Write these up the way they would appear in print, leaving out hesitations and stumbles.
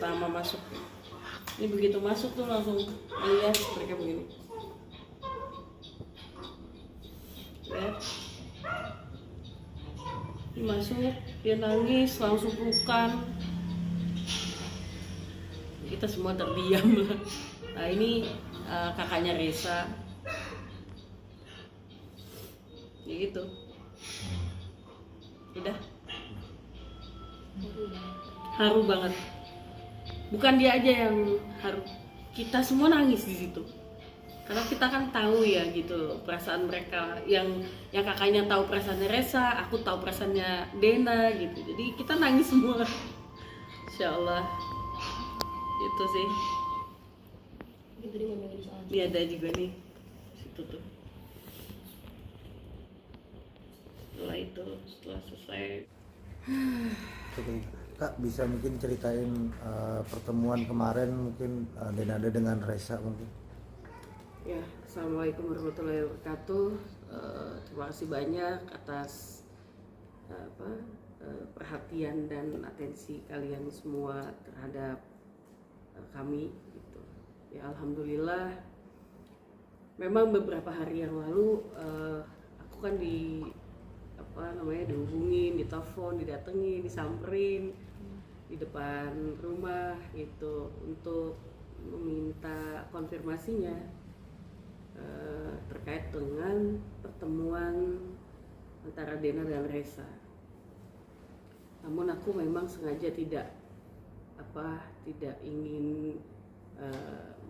pertama masuk. Ini begitu masuk tuh langsung lihat mereka begini. Lihat. Ini masuk, dia nangis, langsung pelukan. Kita semua terdiam lah. Nah ini kakaknya Resa. Ya gitu. Udah. Haru banget. Bukan dia aja yang haru, kita semua nangis di situ. Karena kita kan tahu ya gitu perasaan mereka, yang kakaknya tahu perasaannya Resa, aku tahu perasaannya Dena gitu. Jadi kita nangis semua. Insya Allah. Itu sih. Iya ada juga nih situ tuh. Setelah selesai. Kak bisa mungkin ceritain pertemuan kemarin mungkin Dena dengan Resa mungkin. Ya, assalamualaikum warahmatullahi wabarakatuh. Terima kasih banyak atas perhatian dan atensi kalian semua terhadap kami. Gitu. Ya, alhamdulillah. Memang beberapa hari yang lalu aku kan dihubungin, ditelepon, didatengin, disamperin di depan rumah gitu untuk meminta konfirmasinya terkait dengan pertemuan antara Dena dan Resa. Namun aku memang sengaja tidak ingin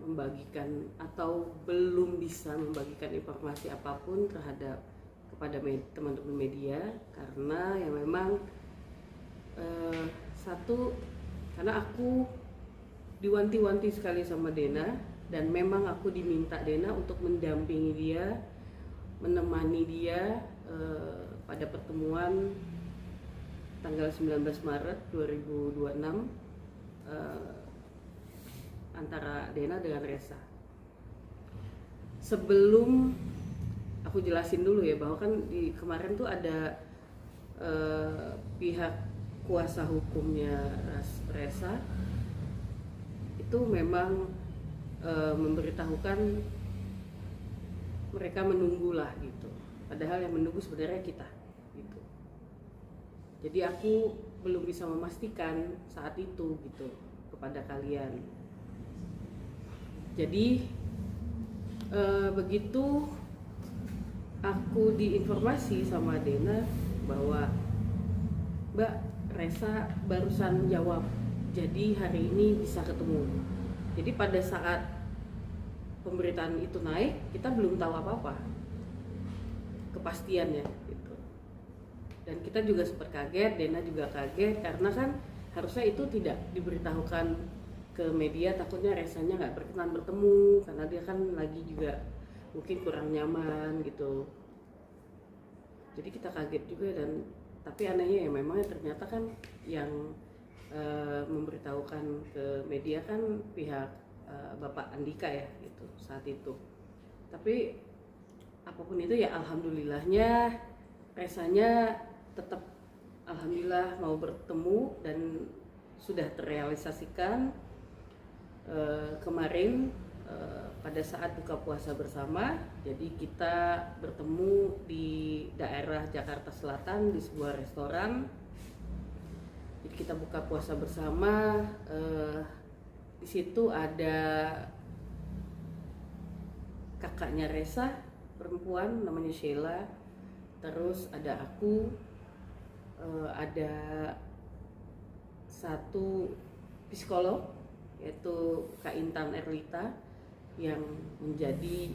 membagikan atau belum bisa membagikan informasi apapun kepada teman-teman media, karena ya memang satu, karena aku diwanti-wanti sekali sama Dena, dan memang aku diminta Dena untuk mendampingi dia, menemani dia pada pertemuan tanggal 19 Maret 2026 antara Dena dengan Resa. Sebelum aku jelasin dulu ya, bahwa kan kemarin tuh ada pihak kuasa hukumnya Resa itu memang memberitahukan mereka menunggulah gitu. Padahal yang menunggu sebenarnya kita gitu. Jadi aku belum bisa memastikan saat itu gitu kepada kalian. Jadi begitu aku diinformasi sama Dena bahwa Mbak Resa barusan jawab, jadi hari ini bisa ketemu. Jadi pada saat pemberitaan itu naik, kita belum tahu apa-apa kepastiannya gitu. Dan kita juga sempat kaget, Dena juga kaget, karena kan harusnya itu tidak diberitahukan ke media, takutnya Resanya nggak berkenan bertemu karena dia kan lagi juga mungkin kurang nyaman gitu. Jadi kita kaget juga, dan tapi anehnya ya memang ternyata kan yang memberitahukan ke media kan pihak Bapak Andika ya gitu saat itu. Tapi apapun itu ya alhamdulillahnya Resanya tetap alhamdulillah mau bertemu dan sudah terrealisasikan kemarin pada saat buka puasa bersama. Jadi kita bertemu di daerah Jakarta Selatan di sebuah restoran. Jadi kita buka puasa bersama. Di situ ada kakaknya Resa perempuan namanya Sheila, terus ada aku, ada satu psikolog yaitu Kak Intan Erlita yang menjadi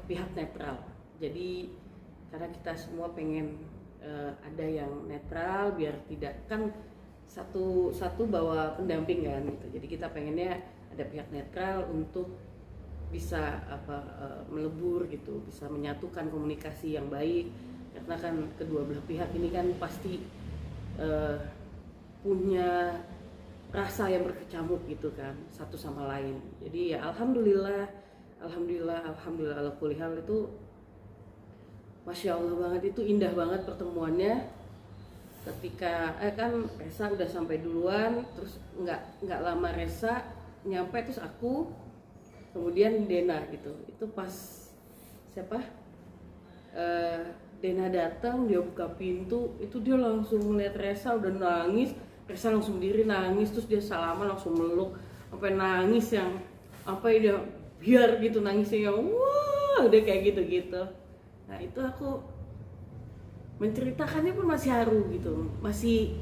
pihak netral. Jadi karena kita semua pengen ada yang netral biar tidak kan satu bawa pendamping kan gitu. Jadi kita pengennya ada pihak netral untuk bisa melebur gitu, bisa menyatukan komunikasi yang baik, karena kan kedua belah pihak ini kan pasti punya rasa yang berkecamuk gitu kan satu sama lain. Jadi ya alhamdulillah ala kulli hal itu Masya Allah banget, itu indah banget pertemuannya. ketika kan Resa udah sampai duluan, terus nggak lama Resa nyampe, terus aku, kemudian Dena gitu. Itu pas siapa Dena datang, dia buka pintu, itu dia langsung melihat Resa udah nangis. Resa langsung diri nangis, terus dia salaman langsung meluk, sampai nangis yang apa ya, dia biar gitu nangisnya yang wah udah kayak gitu. Nah itu aku menceritakannya pun masih haru gitu, masih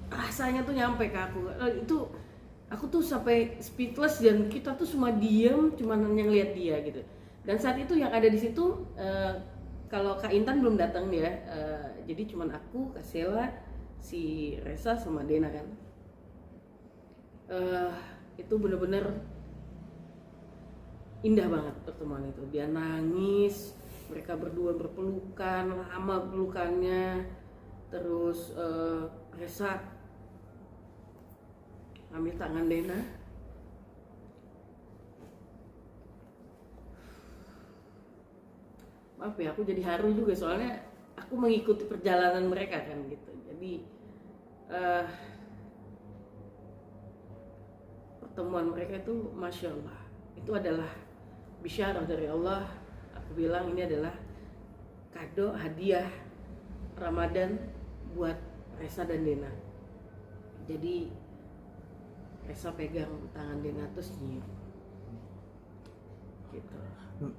rasanya tuh nyampe ke aku. Itu aku tuh sampai speechless dan kita tuh semua diem, cuma hanya ngeliat dia gitu. Dan saat itu yang ada di situ kalau Kak Intan belum datang ya, jadi cuman aku, Kak Sela, si Resa sama Dena kan. Itu bener-bener indah banget pertemuan itu. Dia nangis, mereka berdua berpelukan, lama pelukannya. Terus Resa ambil tangan Dena, maaf ya aku jadi haru juga soalnya aku mengikuti perjalanan mereka kan gitu. Jadi pertemuan mereka itu Masya Allah, itu adalah bisyarah dari Allah. Aku bilang ini adalah kado hadiah Ramadan buat Resa dan Dena. Jadi Resa pegang tangan Dena terus nyium gitu.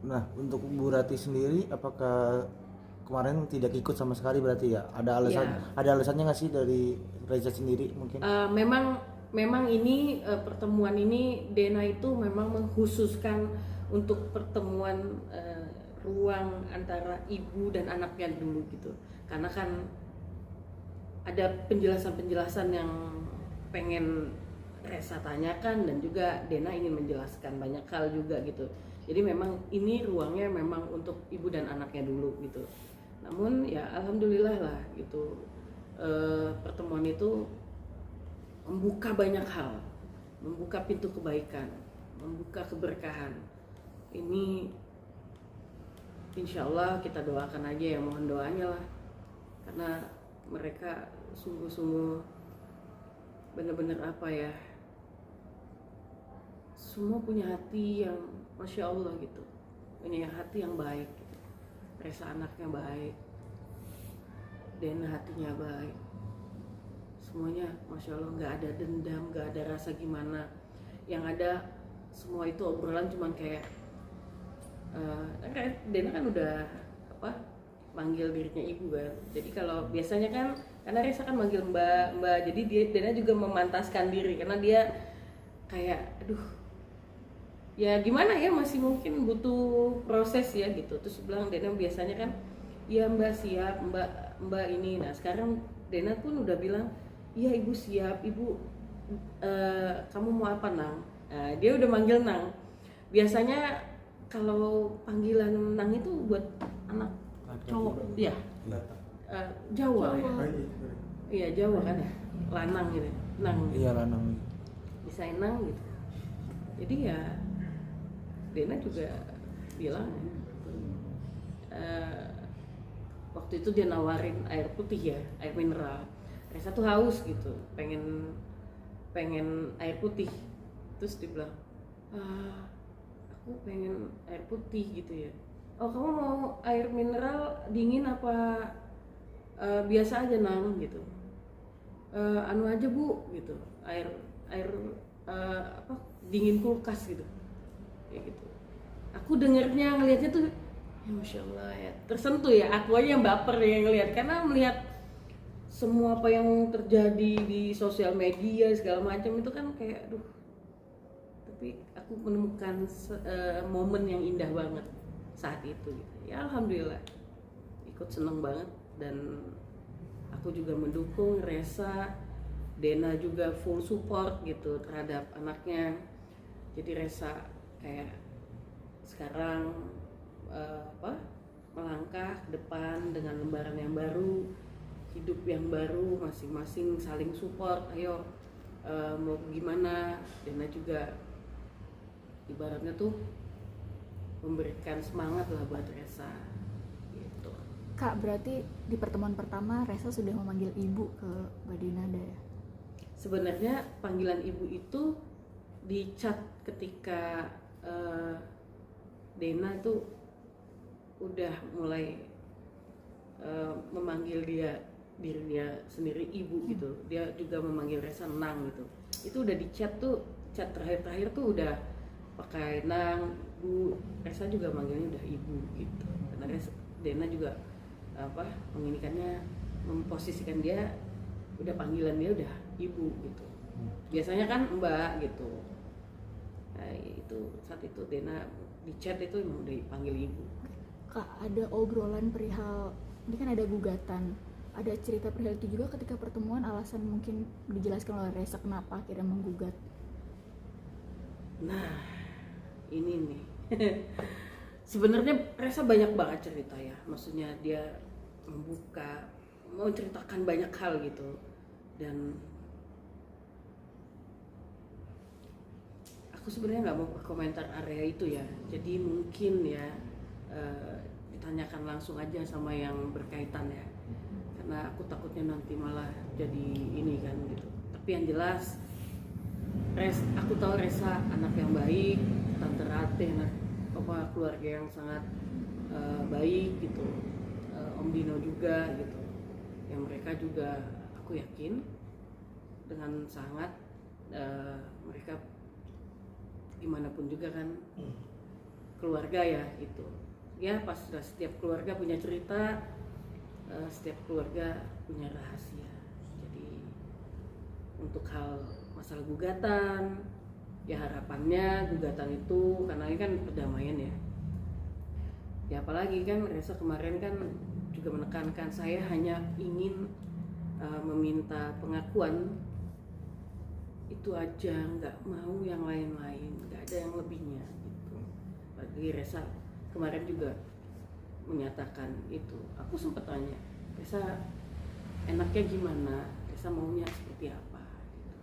Nah, untuk Bu Rati sendiri, apakah kemarin tidak ikut sama sekali berarti ya? Ada alasan, Ya. ada alasannya nggak sih dari Reza sendiri mungkin? Memang ini pertemuan ini Dena itu memang mengkhususkan untuk pertemuan ruang antara ibu dan anaknya dulu gitu. Karena kan ada penjelasan-penjelasan yang pengen Resa tanyakan dan juga Dena ingin menjelaskan banyak hal juga gitu. Jadi memang ini ruangnya memang untuk ibu dan anaknya dulu gitu. Namun ya alhamdulillah lah gitu, pertemuan itu membuka banyak hal, membuka pintu kebaikan, membuka keberkahan. Ini insya Allah kita doakan aja ya, mohon doanya lah, karena mereka sungguh-sungguh benar-benar apa ya, semua punya hati yang Masya Allah gitu, punya hati yang baik gitu. Resa anaknya baik, Dena hatinya baik, semuanya Masya Allah, nggak ada dendam, nggak ada rasa gimana. Yang ada semua itu obrolan cuman kayak Dena kan udah apa manggil dirinya ibu kan. Jadi kalau biasanya kan karena Resa kan manggil mbak, jadi Dena juga memantaskan diri karena dia kayak aduh ya gimana ya, masih mungkin butuh proses ya gitu. Terus bilang Dena biasanya kan iya mbak siap, mbak ini. Nah sekarang Dena pun udah bilang iya ibu siap, ibu kamu mau apa Nang? Nah, dia udah manggil Nang. Biasanya kalau panggilan Nang itu buat anak cowok ya, Jawa ya, iya Jawa kan ya, lanang gitu, Nang. Iya lanang. Bisa Nang gitu. Jadi ya Dena juga bilang waktu itu dia nawarin air putih ya, air mineral. Resa tuh haus gitu, pengen air putih. Terus dia bilang aku pengen air putih gitu ya. Oh kamu mau air mineral dingin apa biasa aja Nang gitu. Anu aja Bu gitu, air apa dingin kulkas gitu. Kayak gitu. Aku dengernya ngelihatnya tuh ya Masya Allah ya, tersentuh ya, aku aja yang baper yang ngelihat karena melihat semua apa yang terjadi di sosial media segala macam itu kan kayak aduh. Tapi aku menemukan momen yang indah banget saat itu gitu. Ya alhamdulillah ikut seneng banget dan aku juga mendukung Resa. Dena juga full support gitu terhadap anaknya. Jadi Resa kayak sekarang melangkah ke depan dengan lembaran yang baru, hidup yang baru, masing-masing saling support. Ayo mau gimana? Dena juga ibaratnya tuh memberikan semangat lah buat Resa gitu. Kak, berarti di pertemuan pertama Resa sudah memanggil ibu ke Mbak Dinada ya? Sebenarnya panggilan ibu itu di chat ketika Dena tuh udah mulai memanggil dirinya sendiri ibu gitu. Dia juga memanggil Resa Nang gitu. Itu udah di chat tuh, chat terakhir tuh udah pakai Nang, Bu. Resa juga manggilnya udah ibu gitu. Karena Dena juga menginikannya, memposisikan dia, udah panggilan dia udah ibu gitu. Biasanya kan Mbak gitu. Nah, itu saat itu Dena di chat itu emang udah dipanggil ibu. Kak, ada obrolan perihal, ini kan ada gugatan, ada cerita perihal itu juga ketika pertemuan, alasan mungkin dijelaskan oleh Resa kenapa akhirnya menggugat. Nah, ini nih. Sebenarnya Resa banyak banget cerita ya. Maksudnya dia membuka, mau ceritakan banyak hal gitu. Dan aku sebenarnya nggak mau berkomentar area itu ya. Jadi mungkin ya ditanyakan langsung aja sama yang berkaitan ya. Karena aku takutnya nanti malah jadi ini kan gitu. Tapi yang jelas aku tahu Resa anak yang baik, Tante Rate anak keluarga yang sangat baik gitu, Om Dino juga gitu, yang mereka juga aku yakin dengan sangat mereka gimana pun juga kan keluarga ya itu ya, pas setiap keluarga punya cerita, setiap keluarga punya rahasia. Jadi untuk hal masalah gugatan ya, harapannya gugatan itu, karena ini kan perdamaian ya apalagi kan Resa kemarin kan juga menekankan saya hanya ingin meminta pengakuan itu aja, nggak mau yang lain-lain, nggak ada yang lebihnya gitu. Bagi Resa kemarin juga menyatakan itu. Aku sempat tanya Resa enaknya gimana, Resa maunya seperti apa gitu.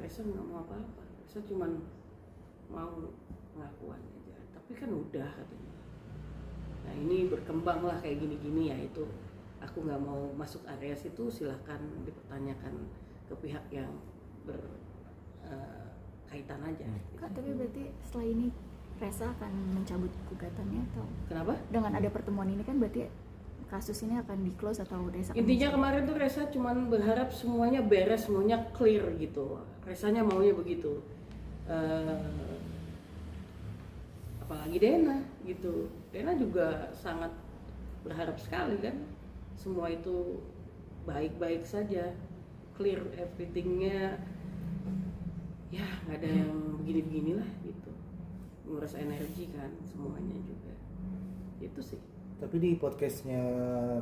Resa nggak mau apa-apa, Resa cuma mau pengakuan aja. Tapi kan udah katanya. Nah ini berkembang lah kayak gini-gini ya, itu aku nggak mau masuk area situ, silahkan dipertanyakan ke pihak yang berkaitan aja. Kak, tapi berarti setelah ini Resa akan mencabut gugatannya atau? Kenapa? Dengan ada pertemuan ini kan berarti kasus ini akan di close atau Resa? Intinya kemarin tuh Resa cuman berharap semuanya beres, semuanya clear gitu. Resanya maunya begitu. Apalagi Dena gitu. Dena juga sangat berharap sekali kan semua itu baik-baik saja, clear everythingnya. Ya nggak ada yang begini-beginilah gitu. Nguras energi kan semuanya juga. Itu sih. Tapi di podcastnya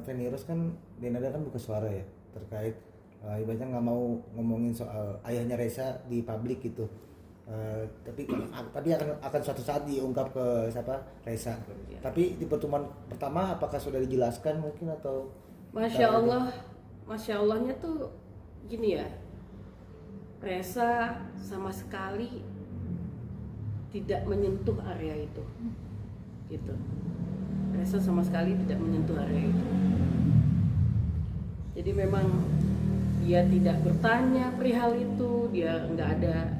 Venirus kan Denada kan buka suara ya terkait ibaratnya nggak mau ngomongin soal ayahnya Resa di publik gitu. Tapi akan suatu saat diungkap ke siapa, Resa. Ya. Tapi di pertemuan pertama apakah sudah dijelaskan mungkin atau? Masya Allahnya tuh gini ya, Resa sama sekali tidak menyentuh area itu, gitu. Resa sama sekali tidak menyentuh area itu. Jadi memang dia tidak bertanya perihal itu, dia nggak ada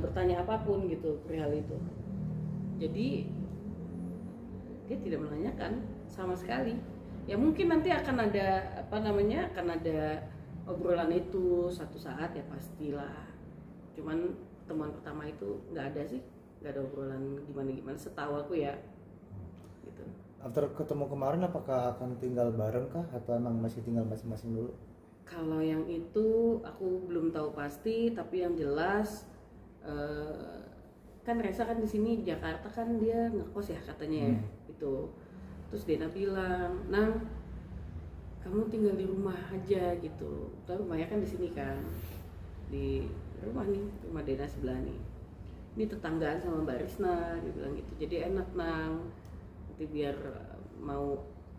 bertanya apapun gitu perihal itu. Jadi dia tidak menanyakan sama sekali. Ya mungkin nanti akan ada akan ada obrolan itu suatu saat ya pastilah. Cuman temuan pertama itu nggak ada sih, nggak ada obrolan gimana setahu aku ya. Gitu. After ketemu kemarin apakah akan tinggal bareng kah atau emang masih tinggal masing-masing dulu? Kalau yang itu aku belum tahu pasti, tapi yang jelas kan Resa kan di sini Jakarta kan dia ngekos ya katanya ya itu. Terus Dena bilang, "Nang, kamu tinggal di rumah aja gitu." Tapi rumahnya kan di sini kan, di rumah nih, rumah Dena sebelah nih. Ini tetanggaan sama Mbak Risna, dia bilang gitu. Jadi enak Nang, nanti biar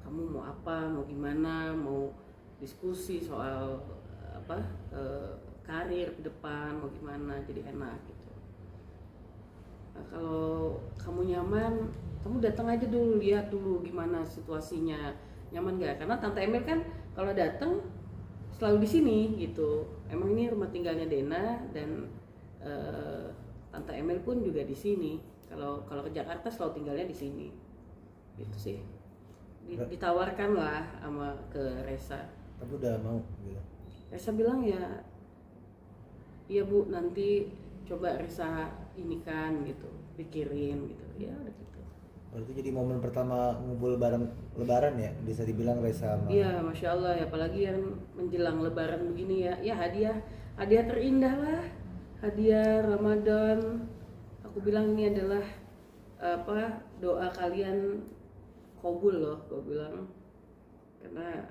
kamu mau apa, mau gimana, mau diskusi soal karir ke depan mau gimana, jadi enak gitu. Kalau kamu nyaman, kamu datang aja dulu, lihat dulu gimana situasinya, nyaman nggak? Karena Tante Emil kan kalau datang selalu di sini gitu. Emang ini rumah tinggalnya Dena dan Tante Emil pun juga di sini. Kalau ke Jakarta selalu tinggalnya di sini. Gitu sih. Ditawarkan lah sama ke Resa. Tapi udah mau gitu. Resa bilang ya, iya Bu, nanti coba Resa ini kan gitu, pikirin gitu. Ya udah gitu. Berarti jadi momen pertama ngumpul bareng Lebaran ya, bisa dibilang Resa sama. Iya, Masya Allah ya, apalagi yang menjelang Lebaran begini ya. Ya hadiah terindah lah, hadiah Ramadan. Aku bilang ini adalah doa kalian kabul loh, gue bilang. Karena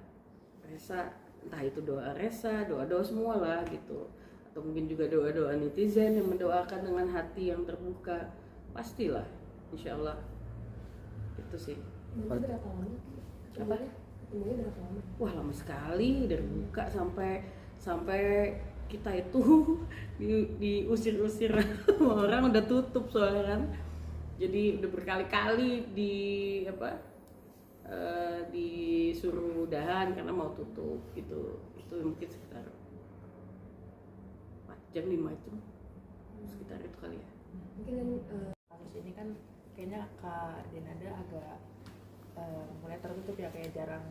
Resa, entah itu doa Resa, doa semua lah gitu, atau mungkin juga doa netizen yang mendoakan dengan hati yang terbuka, pastilah, insya Allah. Itu sih. Berapa lama? Apa? Ketemunya berapa lama? Wah, lama sekali dari buka sampai kita itu diusir-usir sama orang, udah tutup soalnya kan. Jadi udah berkali-kali disuruh udahan karena mau tutup gitu. Itu mungkin sekitar 4 jam 5 jam sekitar itu kali ya. Mungkin kasus ini kan kayaknya Kak Denada agak mulai tertutup ya, kayak jarang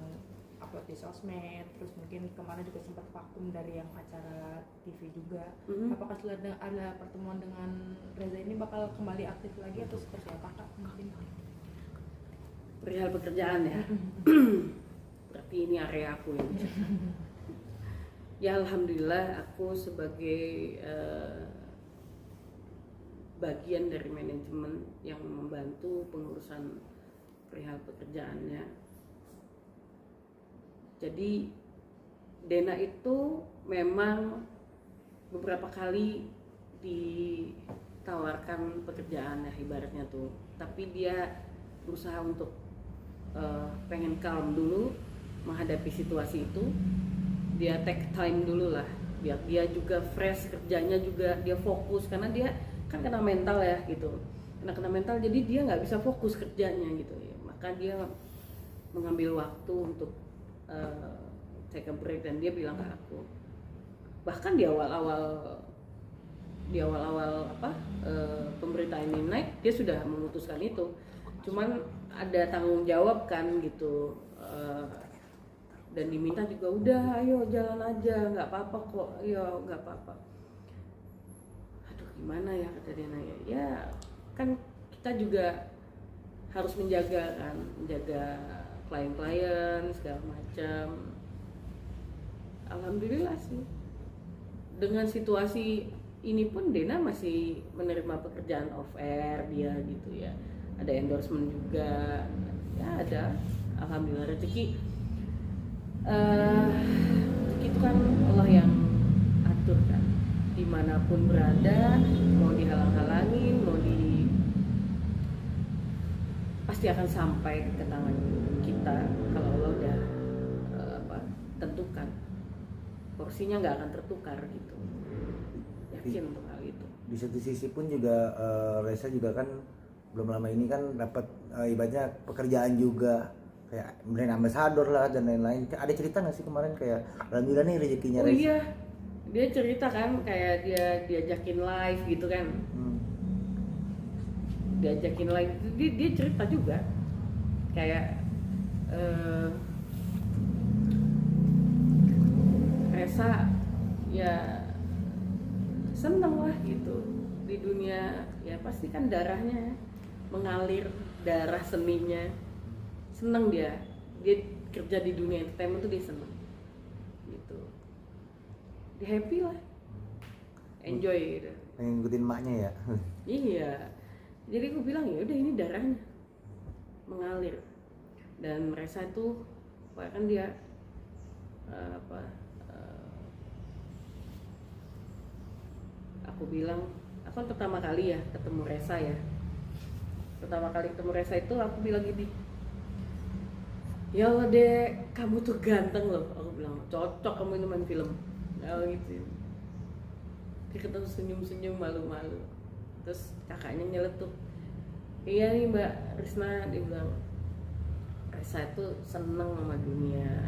upload di sosmed, terus mungkin kemana juga sempat vakum dari yang acara TV juga. Apakah setelah ada pertemuan dengan Reza ini bakal kembali aktif lagi atau seperti apa Kak? Mungkin Perihal pekerjaan ya. Berarti ini area aku yang ya alhamdulillah aku sebagai bagian dari manajemen yang membantu pengurusan perihal pekerjaannya. Jadi Dena itu memang beberapa kali ditawarkan pekerjaan ya ibaratnya tuh, tapi dia berusaha untuk pengen calm dulu menghadapi situasi itu. Dia take time dulu lah, biar dia juga fresh kerjanya, juga dia fokus, karena dia kan kena mental ya gitu, kena mental, jadi dia nggak bisa fokus kerjanya gitu ya. Maka dia mengambil waktu untuk take a break, dan dia bilang ke aku, bahkan di awal-awal pemberitaan ini naik, dia sudah memutuskan itu. Cuman ada tanggung jawab kan gitu, dan diminta juga, udah ayo jalan aja, nggak apa-apa kok, ayo nggak apa-apa. Aduh gimana ya, kata Dena ya kan kita juga harus menjaga klien-klien segala macam. Alhamdulillah sih dengan situasi ini pun Dena masih menerima pekerjaan off air dia gitu ya, ada endorsement juga ya, ada alhamdulillah. Rezeki itu kan Allah yang atur kan, dimanapun berada, mau dihalang-halangin, pasti akan sampai ke tangan kita kalau Allah udah tentukan. Porsinya nggak akan tertukar gitu, yakin untuk hal itu. Di satu sisi pun juga Reza juga kan belum lama ini kan dapat ibaratnya pekerjaan juga kayak brand ambassador lah dan lain-lain. Ada cerita nggak sih kemarin kayak alhamdulillah nih rezekinya Reza? Oh iya, dia cerita kan kayak dia diajakin live gitu kan. Diajakin live, dia cerita juga kayak Reza ya seneng lah gitu di dunia ya, pasti kan darahnya mengalir, darah seninya, seneng dia kerja di dunia entertainment tuh dia seneng gitu, dia happy lah, enjoy gitu. Pengen ngikutin maknya ya. Iya, jadi aku bilang ya udah ini darahnya mengalir. Dan Reza itu kan dia aku bilang, aku kan pertama kali ya ketemu Reza ya, itu aku bilang gini, ya Allah Dek, kamu tuh ganteng loh, aku bilang cocok kamu ini main film, gitu. Dia ketemu senyum-senyum malu-malu. Terus kakaknya nyeletuk, iya nih Mbak Risna, dia bilang Resa itu seneng sama dunia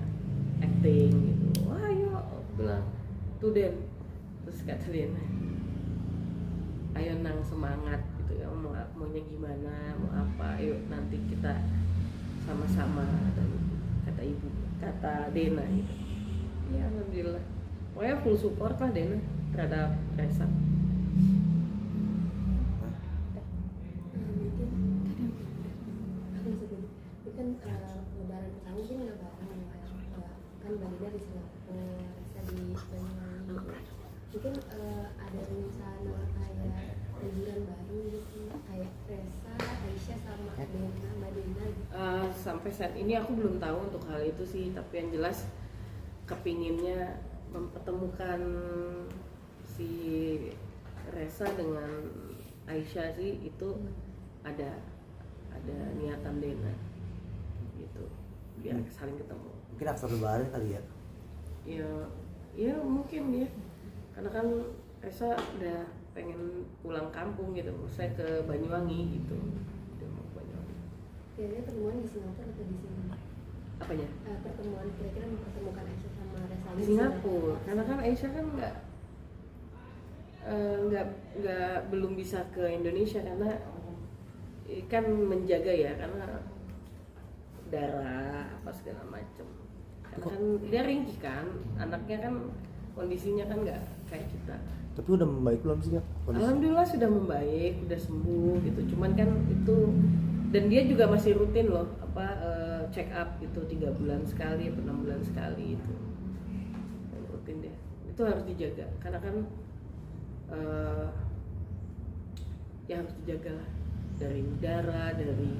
acting gitu. Wah ayo, aku bilang tuh Den. Terus kata Den, ayo nang semangat gitu ya, maunya gimana, mau apa, yuk nanti kita sama-sama. Dan kata Dena gitu. Ya alhamdulillah, pokoknya full support lah Dena terhadap Resa. Mungkin lebaran pertama mungkin nggak bareng ya, kan Balida di Singapura, Resa di Banyuwangi. Mungkin ada rencana kayak liburan baru gitu, kayak Resa, Aisyah sama Dena, Mbak Dena gitu. Sampai saat ini aku belum tahu untuk hal itu sih, tapi yang jelas kepinginnya mempertemukan si Resa dengan Aisyah sih, itu ada niatan Dena gitu, biar saling ketemu. Mungkin aktor lebaran kali ya. Ya mungkin ya, karena kan Resa udah pengen pulang kampung gitu, saya ke Banyuwangi gitu, udah mau ke Banyuwangi. Kira-kira pertemuan di Singapura atau di sini? Apanya? Pertemuan kira-kira mempertemukan Aisyah sama Resa Di Singapura, karena kan Aisyah kan nggak belum bisa ke Indonesia karena kan menjaga ya, karena darah apa segala macem. Karena kan dia ringkih kan, anaknya kan kondisinya kan nggak kayak kita. Tapi udah membaik belum sih Kak? Alhamdulillah sudah membaik, udah sembuh gitu. Cuman kan itu, dan dia juga masih rutin loh check up gitu 3 bulan sekali atau 6 bulan sekali itu. Rutin dia. Itu harus dijaga karena kan ya harus dijaga lah, dari udara, dari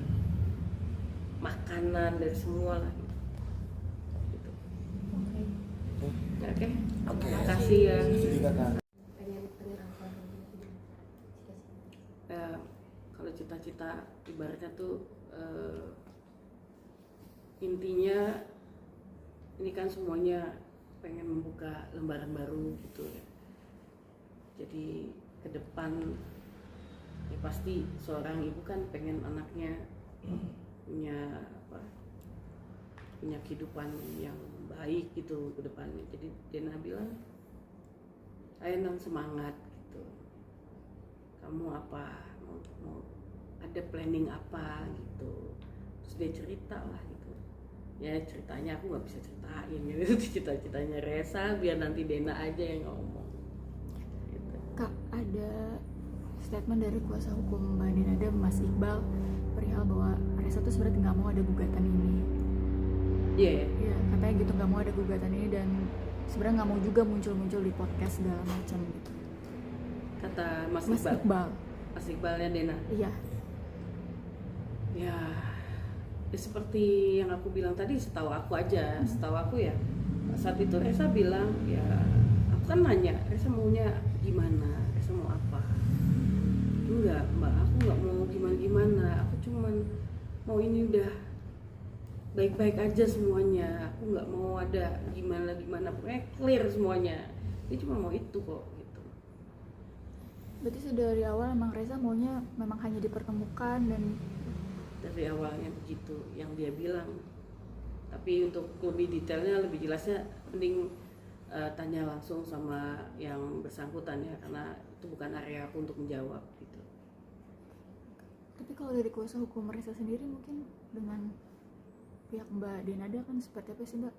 makanan, dari semua lah gitu. Oke. Terima kasih ya. Juga Kak. pengen apa gitu. Kalau cita-cita ibaratnya tuh intinya ini kan semuanya pengen membuka lembaran baru gitu ya. Jadi ke depan ya pasti seorang ibu kan pengen anaknya punya kehidupan yang baik gitu ke depannya. Jadi Dena bilang, ayo nang semangat gitu, kamu apa mau ada planning apa gitu. Terus dia cerita lah gitu, ya ceritanya aku nggak bisa ceritain gitu. Cita-citanya Resa biar nanti Dena aja yang ngomong gitu. Kak, ada statement dari kuasa hukum Mbak Dena, ada Mas Iqbal, perihal bahwa Resa tuh sebenarnya nggak mau ada gugatan ini. Iya. Ya, katanya gitu, nggak mau ada gugatan ini, dan sebenarnya nggak mau juga muncul-muncul di podcast segala macam gitu. Kata Mas Mas Iqbal. Iqbal. Mas Iqbalnya Dena. Iya. Ya seperti yang aku bilang tadi, setahu aku ya saat itu Resa bilang, ya aku kan nanya Resa maunya gimana, Resa mau apa. Enggak Mbak, aku nggak mau gimana, aku cuman mau ini udah baik-baik aja semuanya, aku nggak mau ada gimana, pokoknya clear semuanya. Dia cuma mau itu kok gitu. Berarti sudah dari awal emang Resa maunya memang hanya dipertemukan, dan Dari awalnya begitu yang dia bilang. Tapi untuk lebih detailnya, lebih jelasnya, mending tanya langsung sama yang bersangkutan ya, karena itu bukan area aku untuk menjawab gitu. tapi kalau dari kuasa hukum Resa sendiri mungkin dengan pihak Mbak Denada kan seperti apa sih Mbak?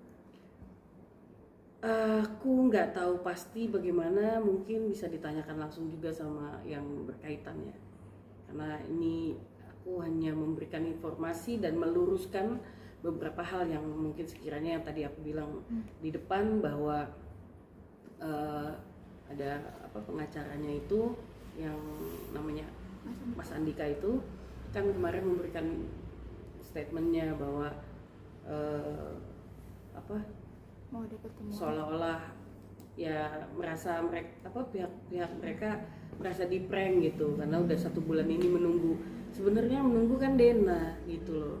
Aku nggak tahu pasti bagaimana, mungkin bisa ditanyakan langsung juga sama yang berkaitan ya. Karena ini aku hanya memberikan informasi dan meluruskan beberapa hal yang mungkin sekiranya yang tadi aku bilang di depan, bahwa ada pengacaranya itu yang namanya Mas Andika itu kan kemarin memberikan statementnya bahwa Mau ada pertemuan? seolah-olah ya merasa pihak mereka merasa di prank gitu, karena udah 1 bulan ini menunggu. Sebenarnya menunggu kan Dena gitu loh,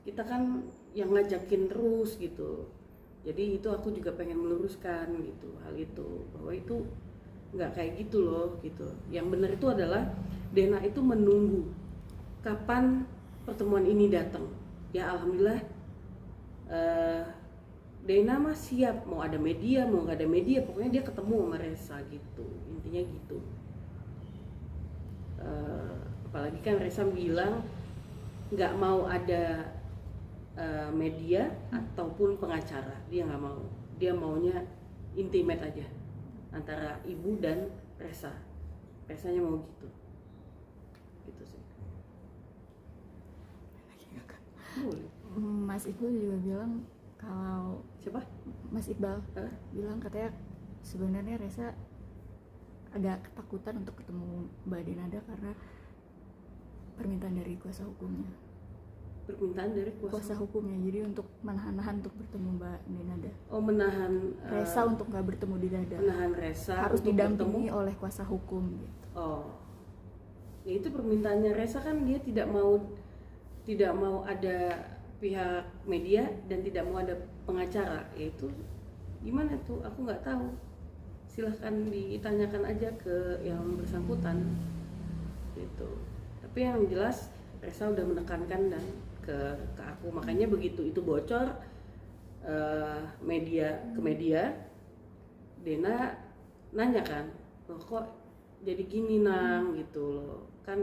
kita kan yang ngajakin terus gitu. Jadi itu aku juga pengen meluruskan gitu hal itu, bahwa itu nggak kayak gitu loh gitu. Yang benar itu adalah Dena itu menunggu kapan pertemuan ini datang. Ya alhamdulillah Dena mah siap, mau ada media mau nggak ada media, pokoknya dia ketemu sama Reza gitu, intinya gitu. Apalagi kan Reza bilang nggak mau ada media ataupun pengacara, dia nggak mau, dia maunya intimate aja antara ibu dan Reza. Rezanya mau gitu sih. Boleh. Mas Iqbal juga bilang kalau Siapa? Mas Iqbal bilang katanya sebenarnya Reza agak ketakutan untuk ketemu Mbak Denada karena permintaan dari kuasa hukumnya. Permintaan dari Kuasa hukumnya, jadi untuk menahan untuk bertemu Mbak Denada. Oh, menahan Reza untuk nggak bertemu Denada. menahan Reza Harus untuk didampingi bertemu. oleh kuasa hukum gitu. Oh, ya itu permintaannya Reza kan, dia tidak mau ada pihak media dan tidak mau ada pengacara. Yaitu gimana tuh? Aku nggak tahu. Silahkan ditanyakan aja ke yang bersangkutan. Gitu. Tapi yang jelas Reza udah menekankan dan ke aku, makanya begitu itu bocor media ke media, Dena nanya kan, loh kok jadi gini Nang gitu loh, kan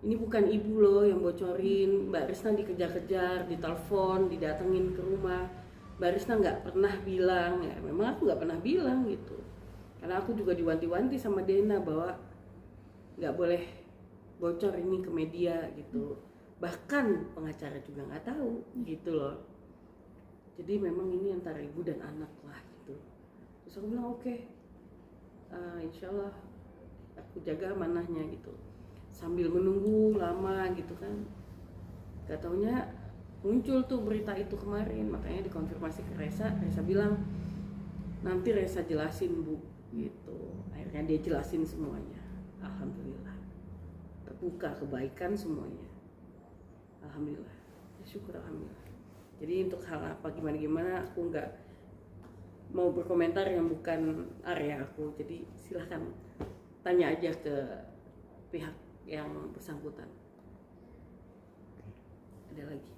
ini bukan ibu loh yang bocorin, Mbak Risna dikejar-kejar, ditelepon, didatengin ke rumah, Mbak Risna nggak pernah bilang. Ya memang aku nggak pernah bilang gitu, karena aku juga diwanti-wanti sama Dena bahwa nggak boleh bocor ini ke media gitu, bahkan pengacara juga nggak tahu gitu loh. Jadi memang ini antara ibu dan anak lah gitu. Terus aku bilang oke, insya Allah aku jaga amanahnya gitu. Sambil menunggu lama gitu kan, gak taunya muncul tuh berita itu kemarin, makanya dikonfirmasi ke Reza bilang nanti Reza jelasin Bu gitu. Akhirnya dia jelasin semuanya, alhamdulillah terbuka kebaikan semuanya, alhamdulillah, ya syukur alhamdulillah. Jadi untuk hal apa gimana aku nggak mau berkomentar yang bukan area aku, jadi silahkan tanya aja ke pihak yang bersangkutan. Ada lagi?